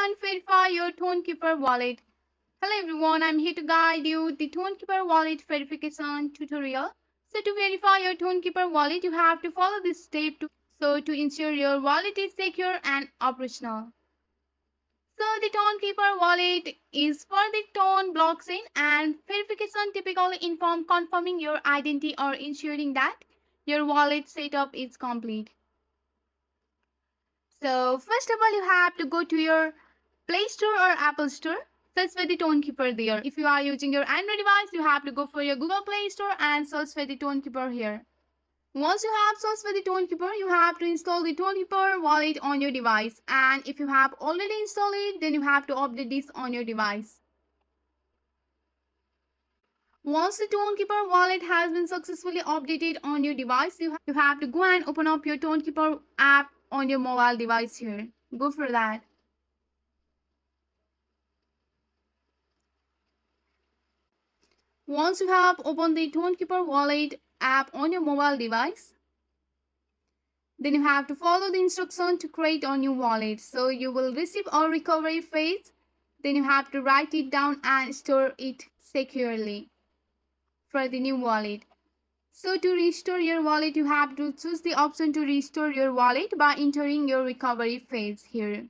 everyone, verify your Tonkeeper wallet. Hello everyone, I'm here to guide you the Tonkeeper wallet verification tutorial. So to verify your Tonkeeper wallet, you have to follow this step to ensure your wallet is secure and operational. So the Tonkeeper wallet is for the Tone blockchain, and verification typically involves confirming your identity or ensuring that your wallet setup is complete. So first of all, you have to go to your Play Store or Apple Store. Search for the Tonkeeper there. If you are using your Android device, you have to go for your Google Play Store and search for the Tonkeeper here. Once you have searched for the Tonkeeper, you have to install the Tonkeeper wallet on your device. And if you have already installed it, then you have to update this on your device. Once the Tonkeeper wallet has been successfully updated on your device, you have to go and open up your Tonkeeper app on your mobile device here. Go for that. Once you have opened the Tonkeeper wallet app on your mobile device, then you have to follow the instruction to create a new wallet. So you will receive a recovery phrase. Then you have to write it down and store it securely for the new wallet. So to restore your wallet, you have to choose the option to restore your wallet by entering your recovery phase here.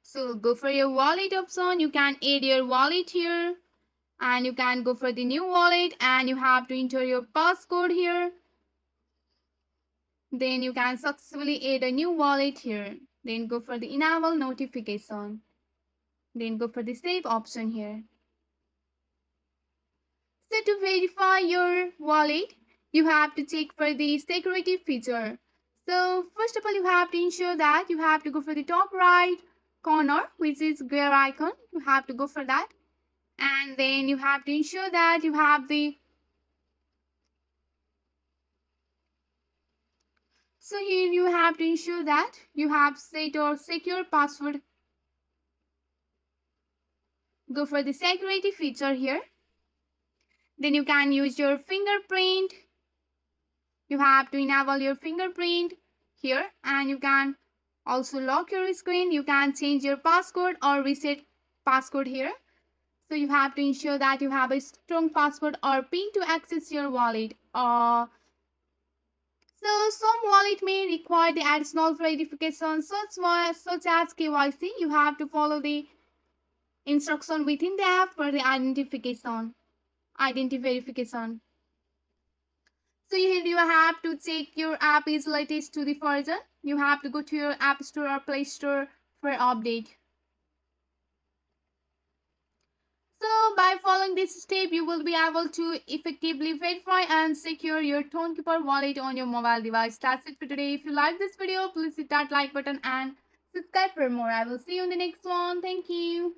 So go for your wallet option. You can add your wallet here. And you can go for the new wallet and you have to enter your passcode here. Then you can successfully add a new wallet here. Then go for the enable notification. Then go for the save option here. So to verify your wallet, you have to check for the security feature. So first of all, you have to ensure that you have to go for the top right corner, which is gear icon. You have to go for that. And then you have to ensure that you have the So here you have to ensure that you have set your secure password. Go for the security feature here. Then you can use your fingerprint. You have to enable your fingerprint here, and you can also lock your screen. You can change your passcode or reset passcode here. So you have to ensure that you have a strong password or PIN to access your wallet. So some wallet may require the additional verification such as KYC. You have to follow the instruction within the app for the identity verification. So here you have to check your app is latest to the version. You have to go to your App Store or Play Store for update. So by following this step, you will be able to effectively verify and secure your Tonkeeper wallet on your mobile device. That's it for today. If you like this video, please hit that like button and subscribe for more. I will see you in the next one. Thank you.